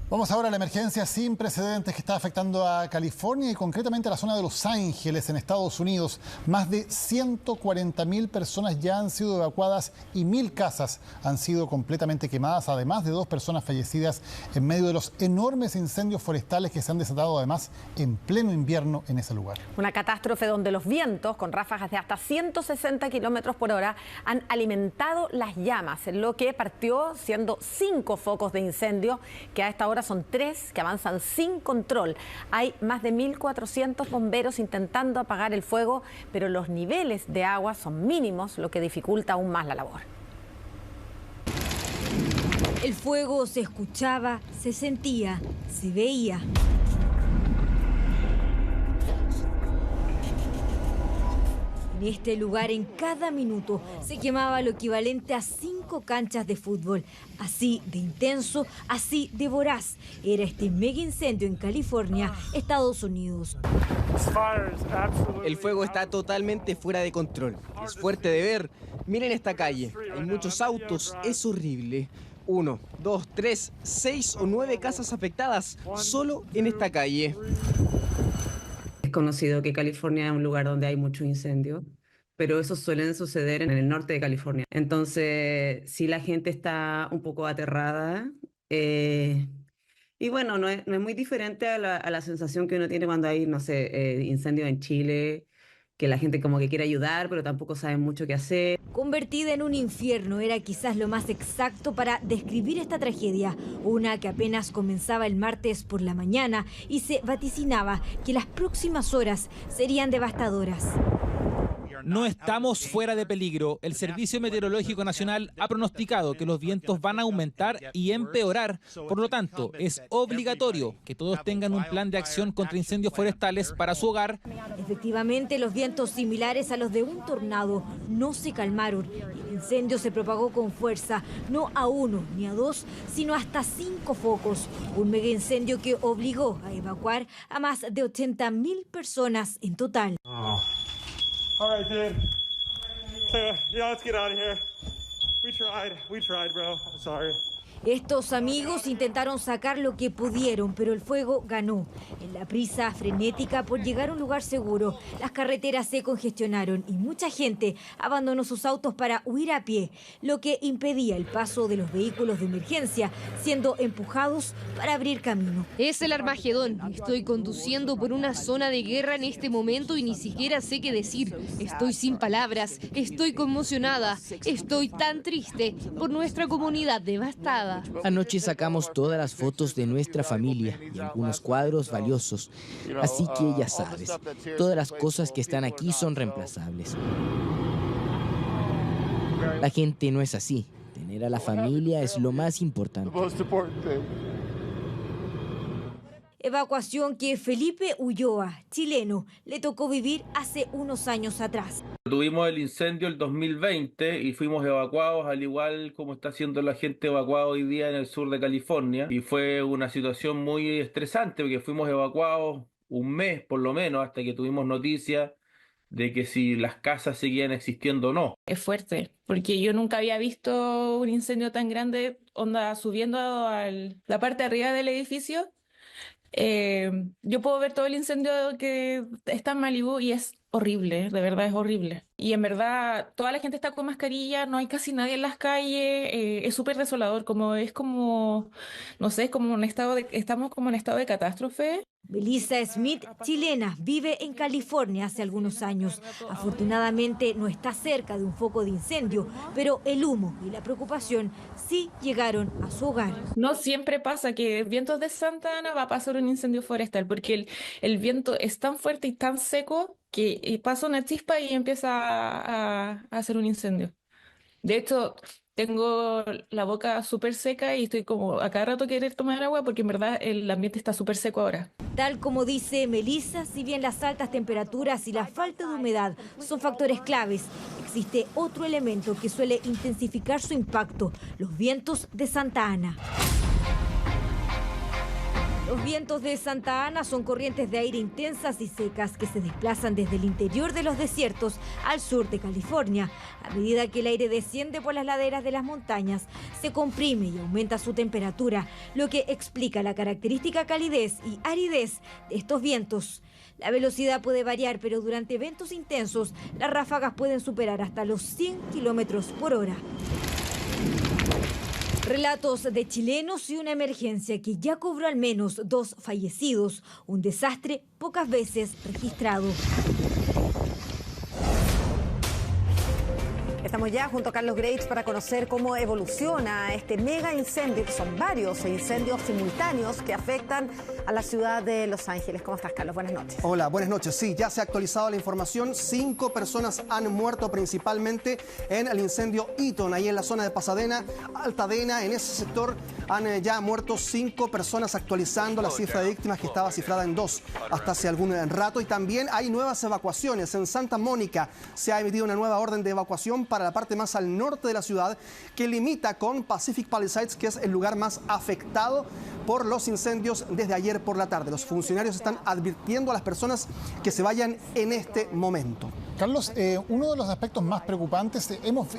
Vamos ahora a la emergencia sin precedentes que está afectando a California y concretamente a la zona de Los Ángeles, en Estados Unidos. Más de 140.000 personas ya han sido evacuadas y 1.000 casas han sido completamente quemadas, además de 2 personas fallecidas en medio de los enormes incendios forestales que se han desatado además en pleno invierno en ese lugar. Una catástrofe donde los vientos, con ráfagas de hasta 160 kilómetros por hora, han alimentado las llamas, en lo que partió siendo 5 focos de incendio, que a esta hora son 3 que avanzan sin control. Hay más de 1.400 bomberos intentando apagar el fuego, pero los niveles de agua son mínimos, lo que dificulta aún más la labor. El fuego se escuchaba, se sentía, se veía. En este lugar, en cada minuto, se quemaba lo equivalente a 5 canchas de fútbol. Así de intenso, así de voraz. Era este mega incendio en California, Estados Unidos. El fuego está totalmente fuera de control. Es fuerte de ver. Miren esta calle. Hay muchos autos. Es horrible. 1, 2, 3, 6 o 9 casas afectadas solo en esta calle. Es conocido que California es un lugar donde hay muchos incendios, pero esos suelen suceder en el norte de California. Entonces, sí, la gente está un poco aterrada. Y bueno, no es muy diferente a la sensación que uno tiene cuando hay, no sé, incendios en Chile, que la gente como que quiere ayudar, pero tampoco sabe mucho qué hacer. Convertida en un infierno era quizás lo más exacto para describir esta tragedia, una que apenas comenzaba el martes por la mañana y se vaticinaba que las próximas horas serían devastadoras. No estamos fuera de peligro. El Servicio Meteorológico Nacional ha pronosticado que los vientos van a aumentar y empeorar. Por lo tanto, es obligatorio que todos tengan un plan de acción contra incendios forestales para su hogar. Efectivamente, los vientos similares a los de un tornado no se calmaron. El incendio se propagó con fuerza, no a 1 ni a 2, sino hasta 5 focos. Un mega incendio que obligó a evacuar a más de 80.000 personas en total. All right, dude. Yeah, let's get out of here. We tried, bro. I'm sorry. Estos amigos intentaron sacar lo que pudieron, pero el fuego ganó. En la prisa frenética por llegar a un lugar seguro, las carreteras se congestionaron y mucha gente abandonó sus autos para huir a pie, lo que impedía el paso de los vehículos de emergencia, siendo empujados para abrir camino. Es el Armagedón. Estoy conduciendo por una zona de guerra en este momento y ni siquiera sé qué decir. Estoy sin palabras, estoy conmocionada, estoy tan triste por nuestra comunidad devastada. Anoche sacamos todas las fotos de nuestra familia y algunos cuadros valiosos. Así que ya sabes, todas las cosas que están aquí son reemplazables. La gente no es así. Tener a la familia es lo más importante. Evacuación que Felipe Ulloa, chileno, le tocó vivir hace unos años atrás. Tuvimos el incendio el 2020 y fuimos evacuados, al igual como está siendo la gente evacuada hoy día en el sur de California. Y fue una situación muy estresante porque fuimos evacuados un mes por lo menos hasta que tuvimos noticias de que si las casas seguían existiendo o no. Es fuerte, porque yo nunca había visto un incendio tan grande, onda subiendo a la parte de arriba del edificio. Yo puedo ver todo el incendio que está en Malibú y es horrible, de verdad es horrible. Y en verdad toda la gente está con mascarilla, no hay casi nadie en las calles, es súper desolador, no sé, es como estamos como en estado de catástrofe. Belisa Smith, chilena, vive en California hace algunos años. Afortunadamente no está cerca de un foco de incendio, pero el humo y la preocupación sí llegaron a su hogar. No siempre pasa que vientos de Santa Ana va a pasar un incendio forestal, porque el viento es tan fuerte y tan seco que pasa una chispa y empieza a hacer un incendio. De hecho, tengo la boca súper seca y estoy como a cada rato querer tomar agua porque en verdad el ambiente está súper seco ahora. Tal como dice Melissa, si bien las altas temperaturas y la falta de humedad son factores claves, existe otro elemento que suele intensificar su impacto: los vientos de Santa Ana. Los vientos de Santa Ana son corrientes de aire intensas y secas que se desplazan desde el interior de los desiertos al sur de California. A medida que el aire desciende por las laderas de las montañas, se comprime y aumenta su temperatura, lo que explica la característica calidez y aridez de estos vientos. La velocidad puede variar, pero durante vientos intensos, las ráfagas pueden superar hasta los 100 kilómetros por hora. Relatos de chilenos y una emergencia que ya cobró al menos 2 fallecidos, un desastre pocas veces registrado. Estamos ya junto a Carlos Graves para conocer cómo evoluciona este mega incendio, que son varios incendios simultáneos que afectan a la ciudad de Los Ángeles. ¿Cómo estás, Carlos? Buenas noches. Hola, buenas noches. Sí, ya se ha actualizado la información. 5 personas han muerto principalmente en el incendio Eaton, ahí en la zona de Pasadena, Altadena. En ese sector han ya muerto 5 personas, actualizando la cifra de víctimas que estaba cifrada en 2 hasta hace algún rato. Y también hay nuevas evacuaciones. En Santa Mónica se ha emitido una nueva orden de evacuación para la parte más al norte de la ciudad, que limita con Pacific Palisades, que es el lugar más afectado por los incendios desde ayer por la tarde. Los funcionarios están advirtiendo a las personas que se vayan en este momento. Carlos, uno de los aspectos más preocupantes,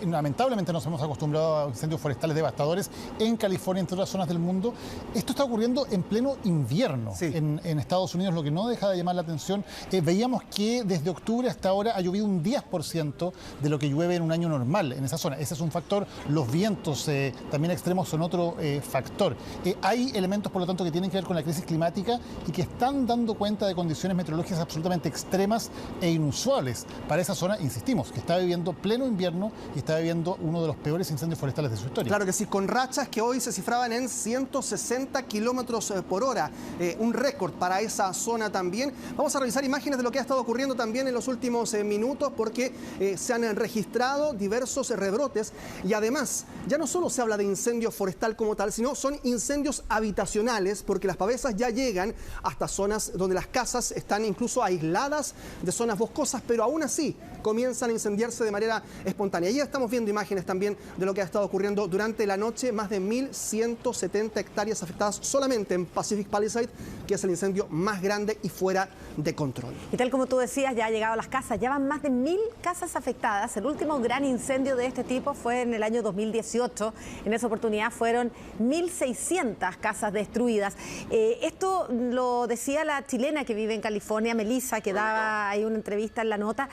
lamentablemente nos hemos acostumbrado a incendios forestales devastadores en California, entre otras zonas del mundo. Esto está ocurriendo en pleno invierno en Estados Unidos, lo que no deja de llamar la atención. Veíamos que desde octubre hasta ahora ha llovido un 10% de lo que llueve en un año normal en esa zona. Ese es un factor. Los vientos también extremos son otro factor. Hay elementos, por lo tanto, que tienen que ver con la crisis climática y que están dando cuenta de condiciones meteorológicas absolutamente extremas e inusuales para esa zona, insistimos, que está viviendo pleno invierno y está viviendo uno de los peores incendios forestales de su historia. Claro que sí, con rachas que hoy se cifraban en 160 kilómetros por hora, un récord para esa zona también. Vamos a revisar imágenes de lo que ha estado ocurriendo también en los últimos minutos, porque se han registrado diversos rebrotes y además ya no solo se habla de incendio forestal como tal, sino son incendios habitacionales, porque las pavesas ya llegan hasta zonas donde las casas están incluso aisladas de zonas boscosas, pero aún así comienzan a incendiarse de manera espontánea. Ayer estamos viendo imágenes también de lo que ha estado ocurriendo durante la noche. Más de 1.170 hectáreas afectadas solamente en Pacific Palisades, que es el incendio más grande y fuera de control. Y tal como tú decías, ya ha llegado a las casas, ya van más de 1.000 casas afectadas. El último gran incendio de este tipo fue en el año 2018. En esa oportunidad fueron 1.600 casas destruidas. Esto lo decía la chilena que vive en California, Melissa, que daba ahí una entrevista en La Nota.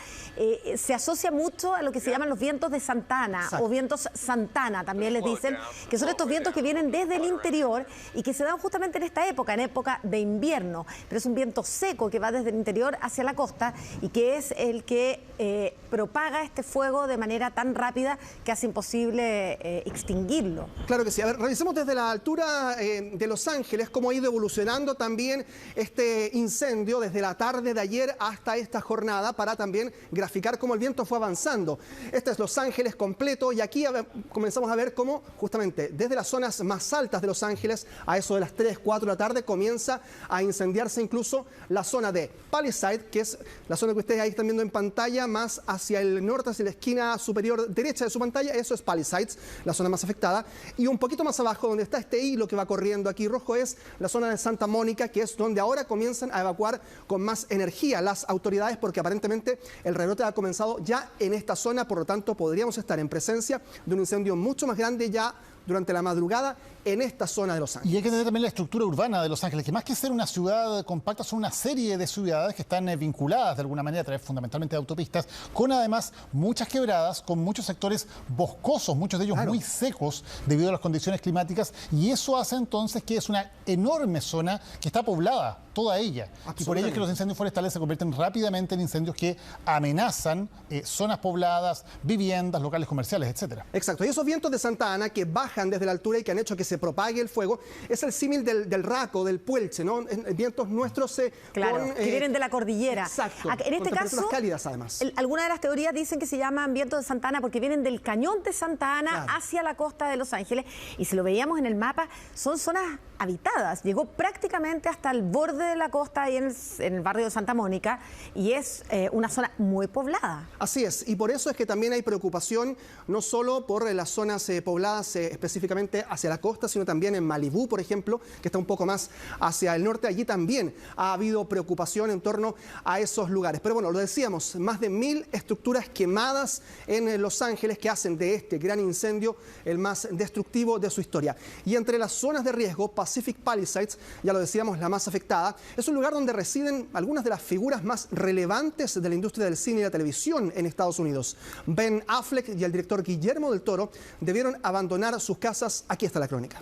Se asocia mucho a lo que se llaman los vientos de Santa Ana. Exacto. O vientos Santana, también les dicen, que son estos vientos que vienen desde el interior y que se dan justamente en esta época, en época de invierno. Pero es un viento seco que va desde el interior hacia la costa y que es el que propaga este fuego de manera tan rápida que hace imposible extinguirlo. Claro que sí. A ver, revisemos desde la altura de Los Ángeles cómo ha ido evolucionando también este incendio desde la tarde de ayer hasta esta jornada, para también graficar cómo el viento fue avanzando. Este es Los Ángeles completo y aquí comenzamos a ver cómo justamente desde las zonas más altas de Los Ángeles, a eso de las 3, 4 de la tarde, comienza a incendiarse incluso la zona de Palisade, que es la zona que ustedes ahí están viendo en pantalla, más hacia el norte, hacia la esquina superior derecha de su pantalla. Eso es Palisades, la zona más afectada. Y un poquito más abajo, donde está este hilo que va corriendo aquí rojo, es la zona de Santa Mónica, que es donde ahora comienzan a evacuar con más energía las autoridades, porque aparentemente el rebrote ha comenzado ya en esta zona. Por lo tanto, podríamos estar en presencia de un incendio mucho más grande ya durante la madrugada en esta zona de Los Ángeles. Y hay que tener también la estructura urbana de Los Ángeles, que más que ser una ciudad compacta, son una serie de ciudades que están vinculadas de alguna manera a través fundamentalmente de autopistas, con además muchas quebradas, con muchos sectores boscosos, muchos de ellos muy secos debido a las condiciones climáticas, y eso hace entonces que es una enorme zona que está poblada, toda ella. Y por ello es que los incendios forestales se convierten rápidamente en incendios que amenazan zonas pobladas, viviendas, locales comerciales, etcétera. Exacto. Y esos vientos de Santa Ana que bajan desde la altura y que han hecho que se propague el fuego, es el símil del raco, del puelche, ¿no? Vientos nuestros claro, que vienen de la cordillera. Exacto. En este caso, cálidas, además. Algunas de las teorías dicen que se llaman vientos de Santa Ana porque vienen del cañón de Santa Ana hacia la costa de Los Ángeles, y si lo veíamos en el mapa, son zonas habitadas. Llegó prácticamente hasta el borde borde de la costa, ahí en el barrio de Santa Mónica, y es una zona muy poblada. Así es, y por eso es que también hay preocupación, no solo por las zonas pobladas específicamente hacia la costa, sino también en Malibú, por ejemplo, que está un poco más hacia el norte. Allí también ha habido preocupación en torno a esos lugares. Pero bueno, lo decíamos, más de 1000 estructuras quemadas en Los Ángeles que hacen de este gran incendio el más destructivo de su historia. Y entre las zonas de riesgo, Pacific Palisades, ya lo decíamos, la más afectada, es un lugar donde residen algunas de las figuras más relevantes de la industria del cine y la televisión en Estados Unidos. Ben Affleck y el director Guillermo del Toro debieron abandonar sus casas. Aquí está la crónica.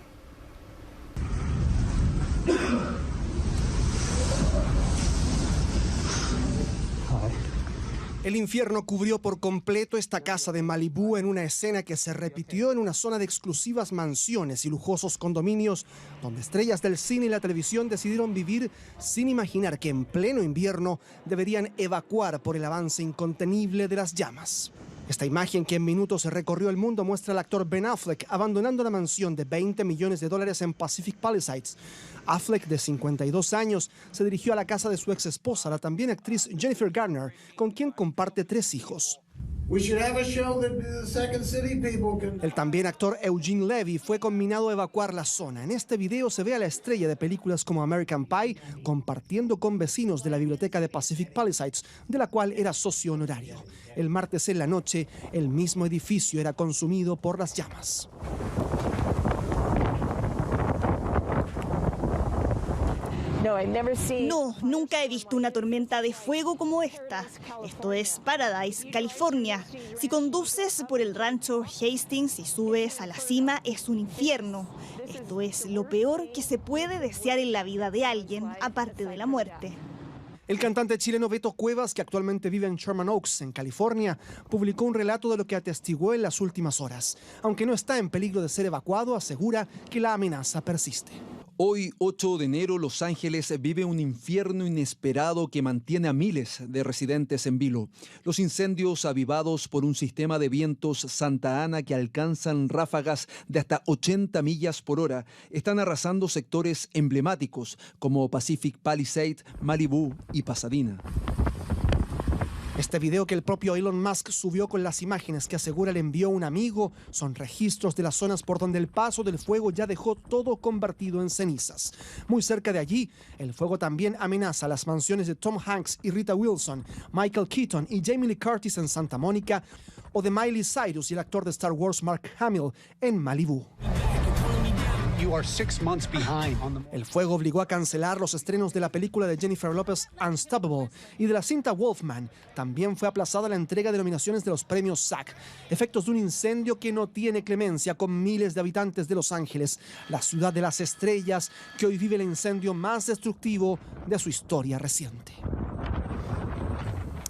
El infierno cubrió por completo esta casa de Malibú en una escena que se repitió en una zona de exclusivas mansiones y lujosos condominios donde estrellas del cine y la televisión decidieron vivir sin imaginar que en pleno invierno deberían evacuar por el avance incontenible de las llamas. Esta imagen que en minutos recorrió el mundo muestra al actor Ben Affleck abandonando la mansión de $20 millones en Pacific Palisades. Affleck, de 52 años, se dirigió a la casa de su ex esposa, la también actriz Jennifer Garner, con quien comparte 3 hijos. El también actor Eugene Levy fue conminado a evacuar la zona. En este video se ve a la estrella de películas como American Pie compartiendo con vecinos de la biblioteca de Pacific Palisades, de la cual era socio honorario. El martes en la noche, el mismo edificio era consumido por las llamas. No, nunca he visto una tormenta de fuego como esta. Esto es Paradise, California. Si conduces por el rancho Hastings y subes a la cima, es un infierno. Esto es lo peor que se puede desear en la vida de alguien, aparte de la muerte. El cantante chileno Beto Cuevas, que actualmente vive en Sherman Oaks, en California, publicó un relato de lo que atestiguó en las últimas horas. Aunque no está en peligro de ser evacuado, asegura que la amenaza persiste. Hoy, 8 de enero, Los Ángeles vive un infierno inesperado que mantiene a miles de residentes en vilo. Los incendios avivados por un sistema de vientos Santa Ana que alcanzan ráfagas de hasta 80 millas por hora están arrasando sectores emblemáticos como Pacific Palisades, Malibú y Pasadena. Este video que el propio Elon Musk subió con las imágenes que asegura le envió un amigo son registros de las zonas por donde el paso del fuego ya dejó todo convertido en cenizas. Muy cerca de allí, el fuego también amenaza las mansiones de Tom Hanks y Rita Wilson, Michael Keaton y Jamie Lee Curtis en Santa Mónica, o de Miley Cyrus y el actor de Star Wars Mark Hamill en Malibú. El fuego obligó a cancelar los estrenos de la película de Jennifer Lopez Unstoppable y de la cinta Wolfman. También fue aplazada la entrega de nominaciones de los premios SAG. Efectos de un incendio que no tiene clemencia con miles de habitantes de Los Ángeles, la ciudad de las estrellas que hoy vive el incendio más destructivo de su historia reciente.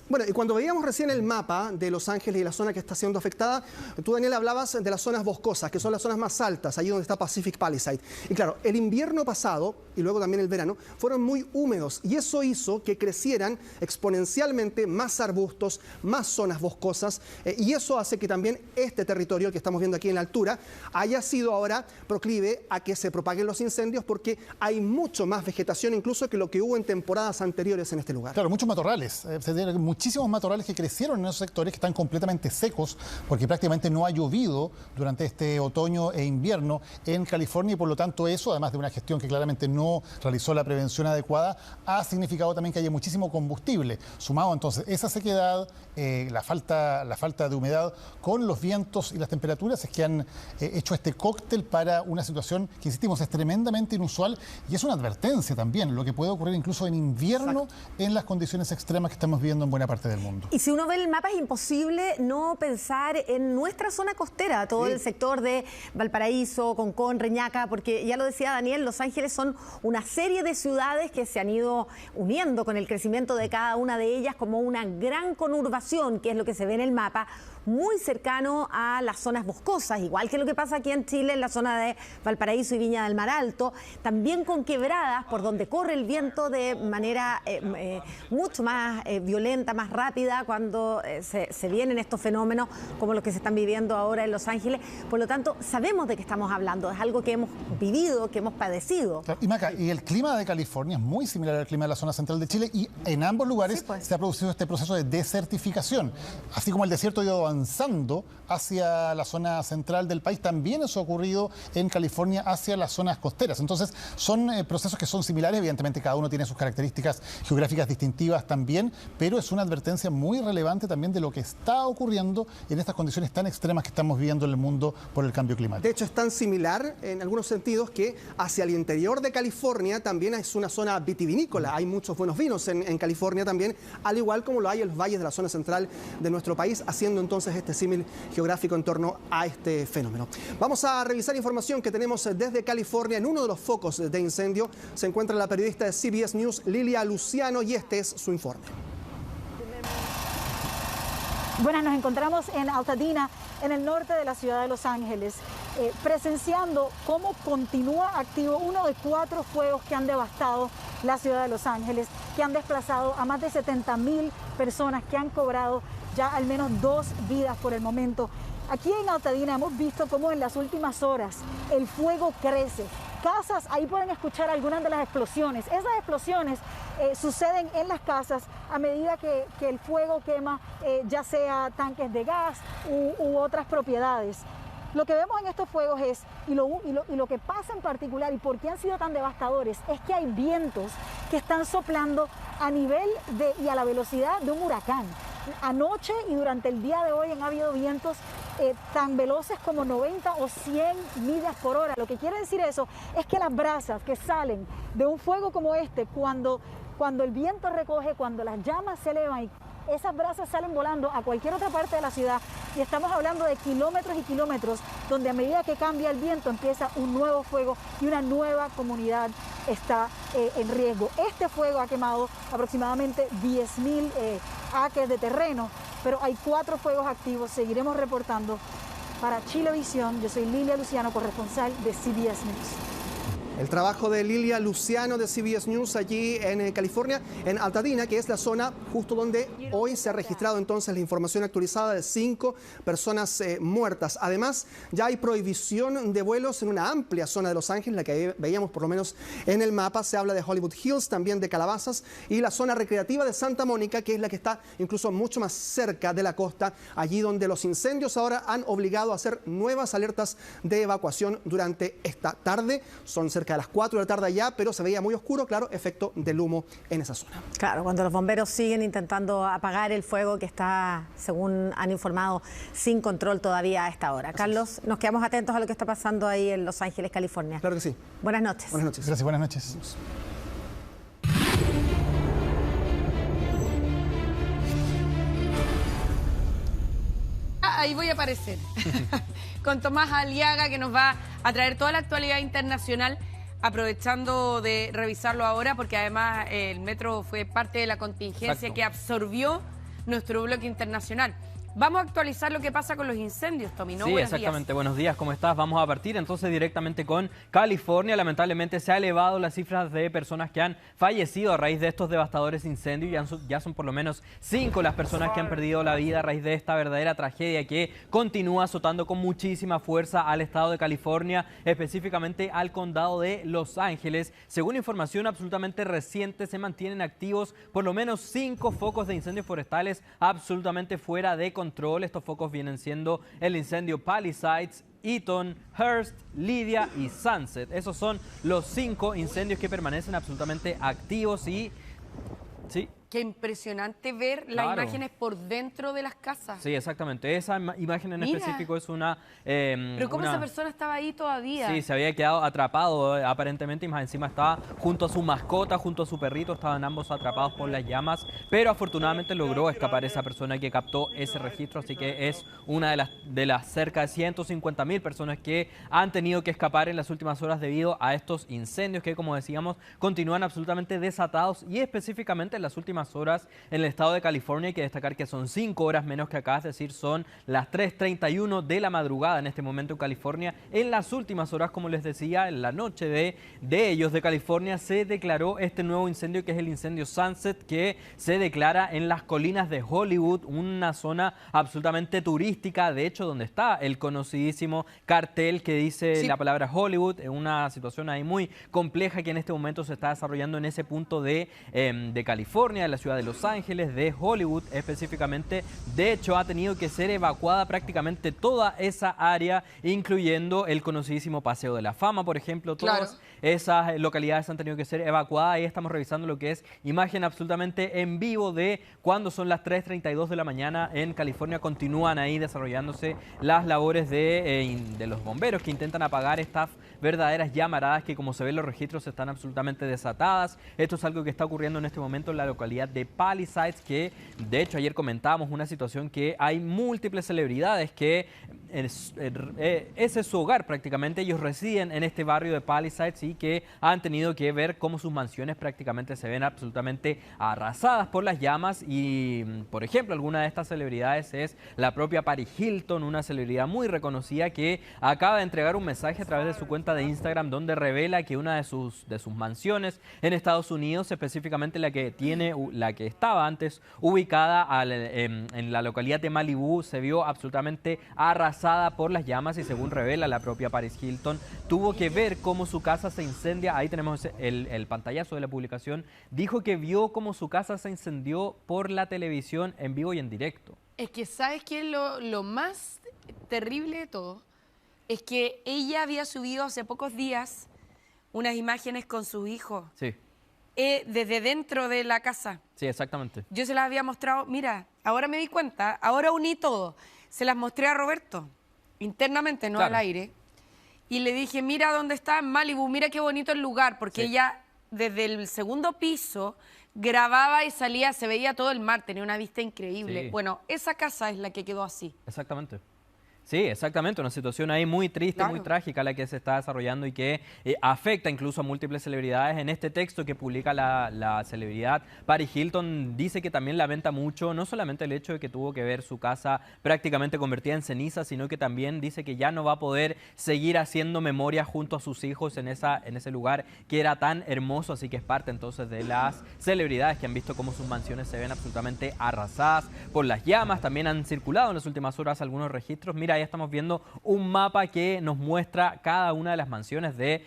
Bueno, y cuando veíamos recién el mapa de Los Ángeles y la zona que está siendo afectada, tú, Daniel, hablabas de las zonas boscosas, que son las zonas más altas, allí donde está Pacific Palisades. Y claro, el invierno pasado y luego también el verano fueron muy húmedos y eso hizo que crecieran exponencialmente más arbustos, más zonas boscosas y eso hace que también este territorio que estamos viendo aquí en la altura haya sido ahora proclive a que se propaguen los incendios porque hay mucho más vegetación incluso que lo que hubo en temporadas anteriores en este lugar. Claro, muchos matorrales, muchísimos matorrales que crecieron en esos sectores que están completamente secos porque prácticamente no ha llovido durante este otoño e invierno en California y por lo tanto eso, además de una gestión que claramente no realizó la prevención adecuada, ha significado también que haya muchísimo combustible. Sumado entonces esa sequedad, la falta de humedad con los vientos y las temperaturas es que han hecho este cóctel para una situación que, insistimos, es tremendamente inusual y es una advertencia también, lo que puede ocurrir incluso en invierno. Exacto. En las condiciones extremas que estamos viviendo en buena parte del mundo. Y si uno ve el mapa es imposible no pensar en nuestra zona costera, todo el sector de Valparaíso, Concón, Reñaca, porque ya lo decía Daniel, Los Ángeles son una serie de ciudades que se han ido uniendo con el crecimiento de cada una de ellas como una gran conurbación, que es lo que se ve en el mapa, muy cercano a las zonas boscosas, igual que lo que pasa aquí en Chile, en la zona de Valparaíso y Viña del Mar Alto, también con quebradas por donde corre el viento de manera mucho más violenta, más rápida cuando se vienen estos fenómenos como los que se están viviendo ahora en Los Ángeles. Por lo tanto, sabemos de qué estamos hablando, es algo que hemos vivido, que hemos padecido. Y Maca, y el clima de California es muy similar al clima de la zona central de Chile y en ambos lugares se ha producido este proceso de desertificación. Así como el desierto ha ido avanzando hacia la zona central del país, también eso ha ocurrido en California hacia las zonas costeras. Entonces, son procesos que son similares, evidentemente cada uno tiene sus características geográficas distintivas también, pero es una advertencia muy relevante también de lo que está ocurriendo en estas condiciones tan extremas que estamos viviendo en el mundo por el cambio climático. De hecho, es tan similar en algunos sentidos que hacia el interior de California también es una zona vitivinícola. Hay muchos buenos vinos en California también, al igual como lo hay en los valles de la zona central de nuestro país, haciendo entonces este símil geográfico en torno a este fenómeno. Vamos a revisar información que tenemos desde California. En uno de los focos de incendio se encuentra la periodista de CBS News, Lilia Luciano, y este es su informe. Bueno, nos encontramos en Altadena, en el norte de la ciudad de Los Ángeles, presenciando cómo continúa activo uno de 4 fuegos que han devastado la ciudad de Los Ángeles, que han desplazado a más de 70,000 personas, que han cobrado ya al menos 2 vidas por el momento. Aquí en Altadena hemos visto cómo en las últimas horas el fuego crece. Casas, ahí pueden escuchar algunas de las explosiones. Esas explosiones suceden en las casas a medida que el fuego quema ya sea tanques de gas u otras propiedades. Lo que vemos en estos fuegos es, y lo que pasa en particular y por qué han sido tan devastadores, es que hay vientos que están soplando a nivel y a la velocidad de un huracán. Anoche y durante el día de hoy han habido vientos tan veloces como 90 o 100 millas por hora. Lo que quiere decir eso es que las brasas que salen de un fuego como este, cuando el viento recoge, cuando las llamas se elevan, esas brasas salen volando a cualquier otra parte de la ciudad, y estamos hablando de kilómetros y kilómetros, donde a medida que cambia el viento empieza un nuevo fuego y una nueva comunidad está en riesgo. Este fuego ha quemado aproximadamente 10,000 acres de terreno, pero hay 4 fuegos activos. Seguiremos reportando para Chilevisión. Yo soy Lilia Luciano, corresponsal de CBS News. El trabajo de Lilia Luciano de CBS News allí en California, en Altadena, que es la zona justo donde hoy se ha registrado entonces la información actualizada de 5 personas muertas. Además, ya hay prohibición de vuelos en una amplia zona de Los Ángeles, la que veíamos por lo menos en el mapa. Se habla de Hollywood Hills, también de Calabazas, y la zona recreativa de Santa Mónica, que es la que está incluso mucho más cerca de la costa, allí donde los incendios ahora han obligado a hacer nuevas alertas de evacuación durante esta tarde. Son cerca de las 4 de la tarde allá, pero se veía muy oscuro, claro, efecto del humo en esa zona. Claro, cuando los bomberos siguen intentando apagar el fuego que está, según han informado, sin control todavía a esta hora. Carlos, nos quedamos atentos a lo que está pasando ahí en Los Ángeles, California. Claro que sí. Buenas noches. Buenas noches. Gracias, buenas noches. Ahí voy a aparecer con Tomás Aliaga, que nos va a traer toda la actualidad internacional, aprovechando de revisarlo ahora, porque además el metro fue parte de la contingencia que absorbió nuestro bloque internacional. Vamos a actualizar lo que pasa con los incendios, Tommy, ¿no? Sí, Buenos exactamente. días. Buenos días, ¿cómo estás? Vamos a partir entonces directamente con California. Lamentablemente se ha elevado las cifras de personas que han fallecido a raíz de estos devastadores incendios. Ya son por lo menos 5 las personas que han perdido la vida a raíz de esta verdadera tragedia que continúa azotando con muchísima fuerza al estado de California, específicamente al condado de Los Ángeles. Según información absolutamente reciente, se mantienen activos por lo menos 5 focos de incendios forestales absolutamente fuera de control. Estos focos vienen siendo el incendio Palisades, Eaton, Hearst, Lydia y Sunset. Esos son los 5 incendios que permanecen absolutamente activos y... sí. Qué impresionante ver las imágenes por dentro de las casas. Sí, exactamente. Esa imagen en específico es una... pero ¿cómo esa persona estaba ahí todavía? Sí, se había quedado atrapado aparentemente, y más encima estaba junto a su mascota, junto a su perrito, estaban ambos atrapados por las llamas, pero afortunadamente logró escapar esa persona que captó ese registro, así que es una de las cerca de 150,000 personas que han tenido que escapar en las últimas horas debido a estos incendios que, como decíamos, continúan absolutamente desatados, y específicamente en las últimas últimas horas en el estado de California. Hay que destacar que son 5 horas menos que acá, es decir, son las 3:31 de la madrugada en este momento en California. En las últimas horas, como les decía, en la noche de ellos de California se declaró este nuevo incendio, que es el incendio Sunset, que se declara en las colinas de Hollywood, una zona absolutamente turística, de hecho donde está el conocidísimo cartel que dice la palabra Hollywood, una situación ahí muy compleja que en este momento se está desarrollando en ese punto de California, de la ciudad de Los Ángeles, de Hollywood específicamente. De hecho, ha tenido que ser evacuada prácticamente toda esa área, incluyendo el conocidísimo Paseo de la Fama, por ejemplo. Todas esas localidades han tenido que ser evacuadas. Ahí estamos revisando lo que es imagen absolutamente en vivo de cuando son las 3:32 de la mañana en California. Continúan ahí desarrollándose las labores de los bomberos que intentan apagar estas verdaderas llamaradas que, como se ven en los registros, están absolutamente desatadas. Esto es algo que está ocurriendo en este momento en la localidad de Palisades, que de hecho ayer comentábamos una situación que hay múltiples celebridades que ese es su hogar prácticamente. Ellos residen en este barrio de Palisades y que han tenido que ver cómo sus mansiones prácticamente se ven absolutamente arrasadas por las llamas. Y, por ejemplo, alguna de estas celebridades es la propia Paris Hilton, una celebridad muy reconocida que acaba de entregar un mensaje a través de su cuenta de Instagram donde revela que una de sus mansiones en Estados Unidos, específicamente la que estaba antes ubicada en la localidad de Malibú, se vio absolutamente arrasada por las llamas y, según revela la propia Paris Hilton, tuvo que ver cómo su casa se incendia. Ahí tenemos el pantallazo de la publicación. Dijo que vio cómo su casa se incendió por la televisión en vivo y en directo. Es que, ¿sabes qué es lo más terrible de todo? Es que ella había subido hace pocos días unas imágenes con su hijo. Sí. Desde dentro de la casa. Sí, exactamente. Yo se las había mostrado, mira, ahora me di cuenta, ahora uní todo. Se las mostré a Roberto, internamente, no al aire. Y le dije, mira dónde está, en Malibu, mira qué bonito el lugar, porque ella desde el segundo piso grababa y salía, se veía todo el mar, tenía una vista increíble. Sí. Bueno, esa casa es la que quedó así. Exactamente. Sí, exactamente, una situación ahí muy triste, muy trágica la que se está desarrollando y que afecta incluso a múltiples celebridades. En este texto que publica la celebridad Paris Hilton dice que también lamenta mucho, no solamente el hecho de que tuvo que ver su casa prácticamente convertida en ceniza, sino que también dice que ya no va a poder seguir haciendo memoria junto a sus hijos en ese lugar que era tan hermoso, así que es parte entonces de las celebridades que han visto cómo sus mansiones se ven absolutamente arrasadas por las llamas. También han circulado en las últimas horas algunos registros. Mira, ahí estamos viendo un mapa que nos muestra cada una de las mansiones de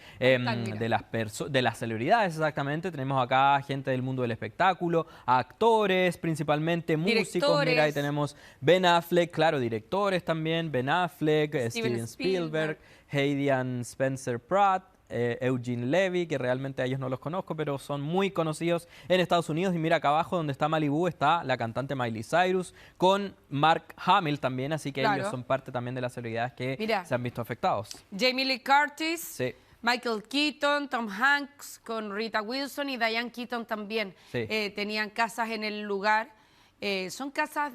las celebridades, exactamente. Tenemos acá gente del mundo del espectáculo, actores, principalmente músicos. Mira, ahí tenemos Ben Affleck, claro, directores también, Ben Affleck, Steven Spielberg, Hayden Spencer Pratt, Eugene Levy, que realmente a ellos no los conozco, pero son muy conocidos en Estados Unidos. Y mira, acá abajo donde está Malibú está la cantante Miley Cyrus con Mark Hamill también, así que ellos son parte también de las celebridades que se han visto afectados. Jamie Lee Curtis, Michael Keaton, Tom Hanks con Rita Wilson y Diane Keaton también tenían casas en el lugar. Son casas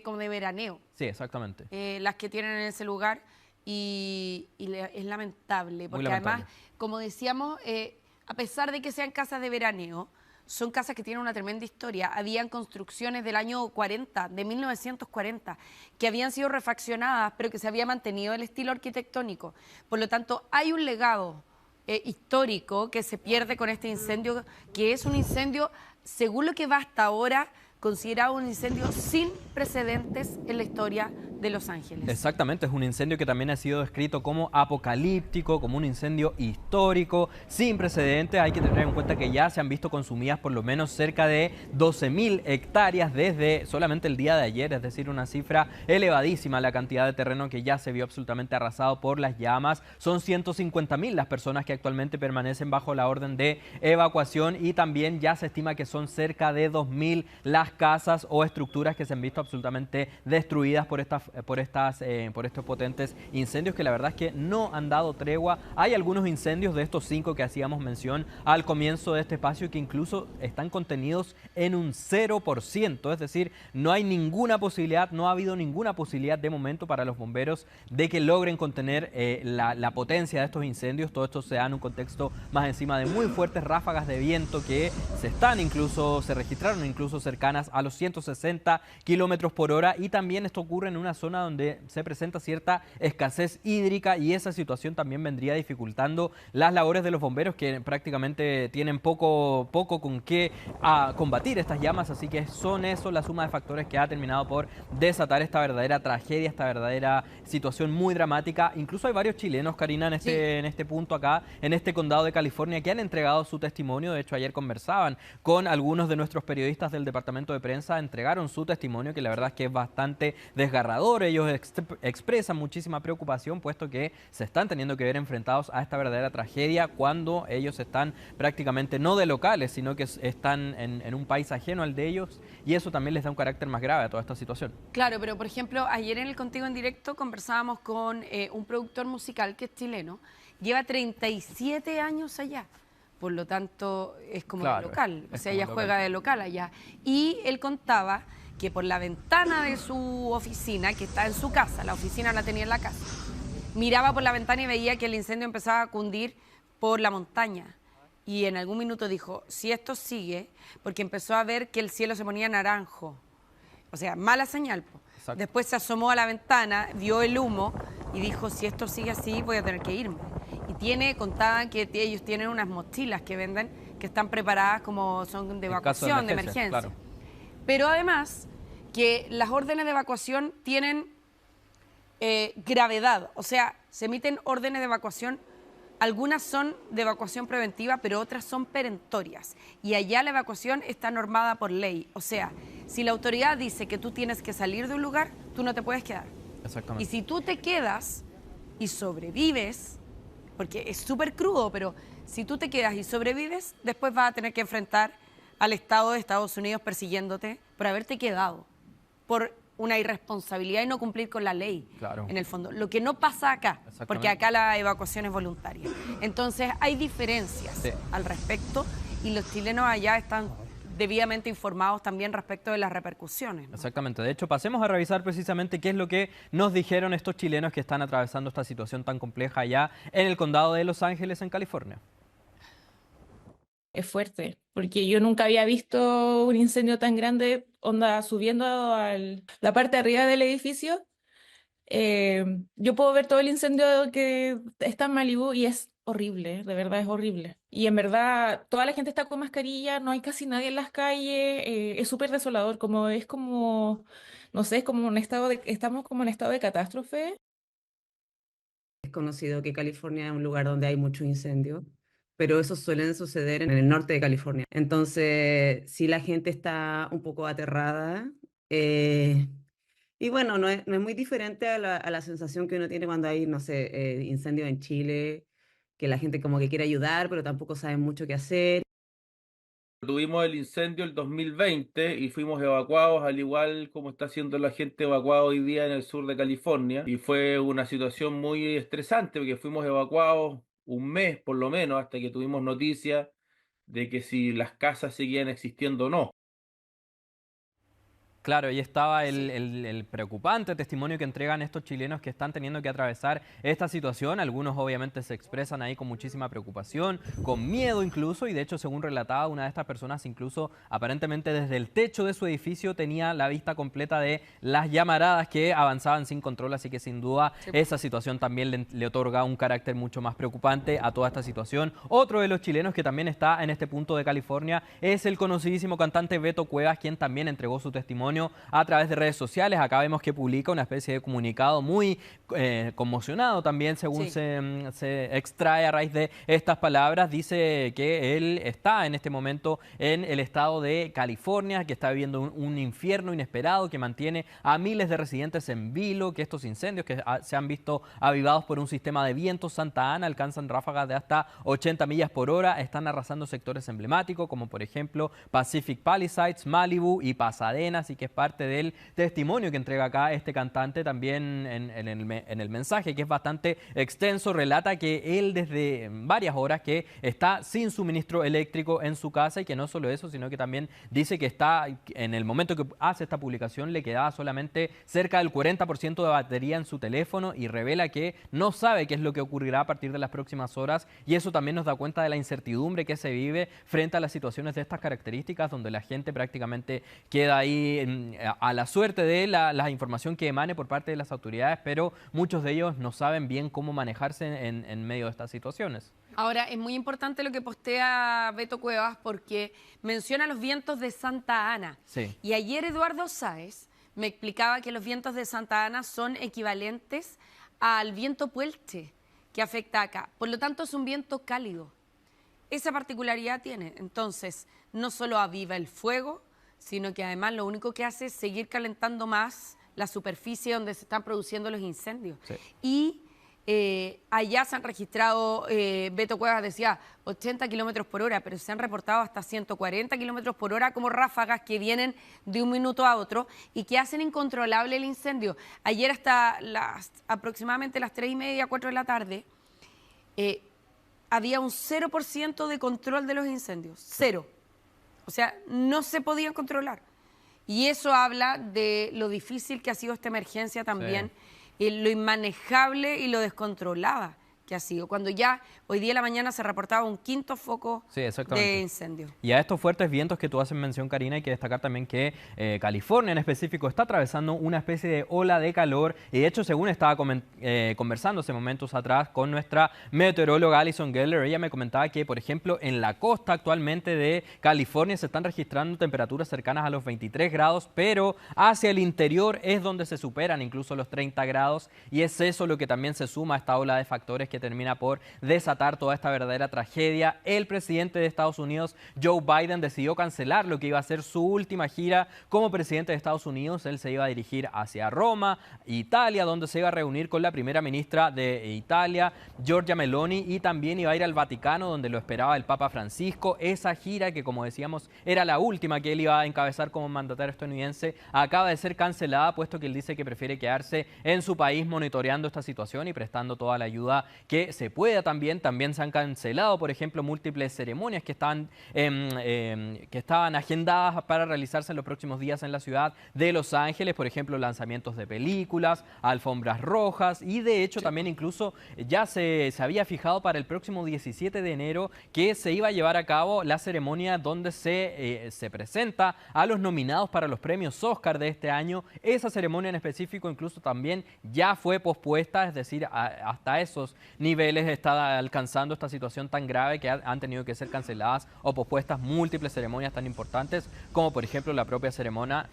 como de veraneo. Sí, exactamente. Las que tienen en ese lugar y es lamentable, porque además, como decíamos, a pesar de que sean casas de veraneo, son casas que tienen una tremenda historia. Habían construcciones del año 40, de 1940, que habían sido refaccionadas, pero que se había mantenido el estilo arquitectónico. Por lo tanto, hay un legado histórico que se pierde con este incendio, que es un incendio, según lo que va hasta ahora, considerado un incendio sin precedentes en la historia de Los Ángeles. Exactamente, es un incendio que también ha sido descrito como apocalíptico, como un incendio histórico, sin precedentes. Hay que tener en cuenta que ya se han visto consumidas por lo menos cerca de 12.000 hectáreas desde solamente el día de ayer, es decir, una cifra elevadísima la cantidad de terreno que ya se vio absolutamente arrasado por las llamas. Son 150.000 las personas que actualmente permanecen bajo la orden de evacuación y también ya se estima que son cerca de 2.000 las casas o estructuras que se han visto absolutamente destruidas por por estos potentes incendios que la verdad es que no han dado tregua. Hay algunos incendios de estos 5 que hacíamos mención al comienzo de este espacio que incluso están contenidos en un 0%, es decir, no hay ninguna posibilidad, no ha habido ninguna posibilidad de momento para los bomberos de que logren contener la potencia de estos incendios. Todo esto se da en un contexto más encima de muy fuertes ráfagas de viento que se registraron incluso cercanas a los 160 kilómetros por hora, y también esto ocurre en una zona donde se presenta cierta escasez hídrica, y esa situación también vendría dificultando las labores de los bomberos, que prácticamente tienen poco con qué combatir estas llamas. Así que son eso la suma de factores que ha terminado por desatar esta verdadera tragedia, esta verdadera situación muy dramática. Incluso hay varios chilenos, Karina, en este punto acá, en este condado de California, que han entregado su testimonio. De hecho, ayer conversaban con algunos de nuestros periodistas del departamento de prensa, entregaron su testimonio, que la verdad es que es bastante desgarrador. Ellos expresan muchísima preocupación, puesto que se están teniendo que ver enfrentados a esta verdadera tragedia cuando ellos están prácticamente no de locales, sino que están en un país ajeno al de ellos, y eso también les da un carácter más grave a toda esta situación. Claro, pero por ejemplo, ayer en el Contigo en Directo conversábamos con un productor musical que es chileno, lleva 37 años allá. Por lo tanto, es como de local, o sea, ella juega de local allá. Y él contaba que por la ventana de su oficina, que está en su casa, la oficina la tenía en la casa, miraba por la ventana y veía que el incendio empezaba a cundir por la montaña. Y en algún minuto dijo, si esto sigue, porque empezó a ver que el cielo se ponía naranjo, o sea, mala señal. Después se asomó a la ventana, vio el humo y dijo, si esto sigue así, voy a tener que irme. Y contaban que ellos tienen unas mochilas que venden, que están preparadas como son de evacuación, de emergencia. Claro. Pero además, que las órdenes de evacuación tienen gravedad, o sea, se emiten órdenes de evacuación. Algunas son de evacuación preventiva, pero otras son perentorias. Y allá la evacuación está normada por ley. O sea, si la autoridad dice que tú tienes que salir de un lugar, tú no te puedes quedar. Exactamente. Y si tú te quedas y sobrevives, porque es súper crudo, pero si tú te quedas y sobrevives, después vas a tener que enfrentar al Estado de Estados Unidos persiguiéndote por haberte quedado, por una irresponsabilidad y no cumplir con la ley, en el fondo. Lo que no pasa acá, porque acá la evacuación es voluntaria. Entonces hay diferencias al respecto, y los chilenos allá están debidamente informados también respecto de las repercusiones, ¿no? Exactamente. De hecho, pasemos a revisar precisamente qué es lo que nos dijeron estos chilenos que están atravesando esta situación tan compleja allá en el condado de Los Ángeles, en California. Es fuerte, porque yo nunca había visto un incendio tan grande, subiendo a la parte de arriba del edificio. Yo puedo ver todo el incendio que está en Malibú y es horrible, de verdad es horrible. Y en verdad toda la gente está con mascarilla, no hay casi nadie en las calles, es súper desolador, no sé, es como estamos como en estado de catástrofe. Es conocido que California es un lugar donde hay muchos incendios, pero esos suelen suceder en el norte de California. Entonces, sí, la gente está un poco aterrada. Y bueno, no es muy diferente a la sensación que uno tiene cuando hay, no sé, incendios en Chile, que la gente como que quiere ayudar, pero tampoco sabe mucho qué hacer. Tuvimos el incendio el 2020 y fuimos evacuados, al igual como está haciendo la gente evacuada hoy día en el sur de California. Y fue una situación muy estresante porque fuimos evacuados un mes por lo menos hasta que tuvimos noticias de que si las casas seguían existiendo o no. Claro, y estaba el preocupante testimonio que entregan estos chilenos que están teniendo que atravesar esta situación. Algunos obviamente se expresan ahí con muchísima preocupación, con miedo incluso, y de hecho, según relataba una de estas personas, incluso aparentemente desde el techo de su edificio tenía la vista completa de las llamaradas que avanzaban sin control, así que sin duda esa situación también le otorga un carácter mucho más preocupante a toda esta situación. Otro de los chilenos que también está en este punto de California es el conocidísimo cantante Beto Cuevas, quien también entregó su testimonio a través de redes sociales. Acá vemos que publica una especie de comunicado muy conmocionado también, según se extrae a raíz de estas palabras. Dice que él está en este momento en el estado de California, que está viviendo un infierno inesperado que mantiene a miles de residentes en vilo, que estos incendios que se han visto avivados por un sistema de vientos Santa Ana alcanzan ráfagas de hasta 80 millas por hora, están arrasando sectores emblemáticos como por ejemplo Pacific Palisades, Malibu y Pasadena, así que que es parte del testimonio que entrega acá este cantante también en el mensaje, que es bastante extenso. Relata que él desde varias horas que está sin suministro eléctrico en su casa y que no solo eso, sino que también dice que está, en el momento que hace esta publicación, le quedaba solamente cerca del 40% de batería en su teléfono y revela que no sabe qué es lo que ocurrirá a partir de las próximas horas, y eso también nos da cuenta de la incertidumbre que se vive frente a las situaciones de estas características, donde la gente prácticamente queda ahí a la suerte de la información que emane por parte de las autoridades, pero muchos de ellos no saben bien cómo manejarse en medio de estas situaciones. Ahora, es muy importante lo que postea Beto Cuevas porque menciona los vientos de Santa Ana. Sí. Y ayer Eduardo Sáez me explicaba que los vientos de Santa Ana son equivalentes al viento Puelche que afecta acá. Por lo tanto, es un viento cálido. Esa particularidad tiene. Entonces, no solo aviva el fuego, sino que además lo único que hace es seguir calentando más la superficie donde se están produciendo los incendios. Sí. Y allá se han registrado, Beto Cuevas decía, 80 kilómetros por hora, pero se han reportado hasta 140 kilómetros por hora como ráfagas que vienen de un minuto a otro y que hacen incontrolable el incendio. Ayer hasta aproximadamente las 3:30, 4 de la tarde, había un 0% de control de los incendios, 0. O sea, no se podían controlar. Y eso habla de lo difícil que ha sido esta emergencia también, y lo inmanejable y lo descontrolada que ha sido. Cuando ya hoy día en la mañana se reportaba un 5.º foco de incendio. Y a estos fuertes vientos que tú haces mención, Karina, hay que destacar también que California en específico está atravesando una especie de ola de calor. Y de hecho, según estaba conversando hace momentos atrás con nuestra meteoróloga Alison Geller, ella me comentaba que, por ejemplo, en la costa actualmente de California se están registrando temperaturas cercanas a los 23 grados, pero hacia el interior es donde se superan incluso los 30 grados. Y es eso lo que también se suma a esta ola de factores que termina por desatar toda esta verdadera tragedia. El presidente de Estados Unidos, Joe Biden, decidió cancelar lo que iba a ser su última gira como presidente de Estados Unidos. Él se iba a dirigir hacia Roma, Italia, donde se iba a reunir con la primera ministra de Italia, Giorgia Meloni, y también iba a ir al Vaticano, donde lo esperaba el Papa Francisco. Esa gira, que como decíamos era la última que él iba a encabezar como mandatario estadounidense, acaba de ser cancelada, puesto que él dice que prefiere quedarse en su país monitoreando esta situación y prestando toda la ayuda que se pueda. También se han cancelado, por ejemplo, múltiples ceremonias que estaban agendadas para realizarse en los próximos días en la ciudad de Los Ángeles, por ejemplo, lanzamientos de películas, alfombras rojas, y de hecho también incluso ya se había fijado para el próximo 17 de enero que se iba a llevar a cabo la ceremonia donde se presenta a los nominados para los premios Oscar de este año. Esa ceremonia en específico incluso también ya fue pospuesta, es decir, hasta esos niveles está alcanzando esta situación tan grave que han tenido que ser canceladas o pospuestas múltiples ceremonias tan importantes como por ejemplo la propia ceremonia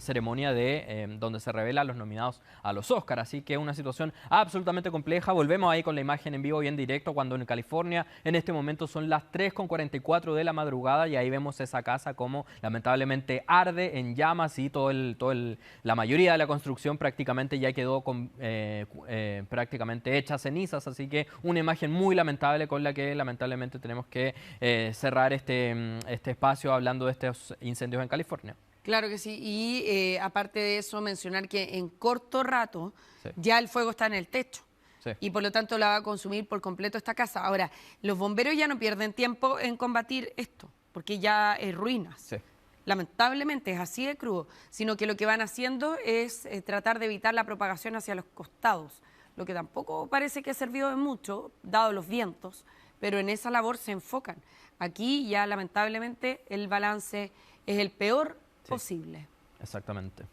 de donde se revelan los nominados a los Oscar. Así que una situación absolutamente compleja. Volvemos ahí con la imagen en vivo y en directo cuando en California en este momento son las 3:44 de la madrugada y ahí vemos esa casa como lamentablemente arde en llamas y la mayoría de la construcción prácticamente ya quedó prácticamente hecha cenizas. Así que una imagen muy lamentable con la que lamentablemente tenemos que cerrar este espacio hablando de estos incendios en California. Claro que sí, y aparte de eso mencionar que en corto rato ya el fuego está en el techo. Sí. Y por lo tanto la va a consumir por completo esta casa. Ahora, los bomberos ya no pierden tiempo en combatir esto, porque ya es ruinas. Sí. Lamentablemente es así de crudo, sino que lo que van haciendo es tratar de evitar la propagación hacia los costados, lo que tampoco parece que ha servido de mucho, dado los vientos, pero en esa labor se enfocan. Aquí ya lamentablemente el balance es el peor posible. Exactamente.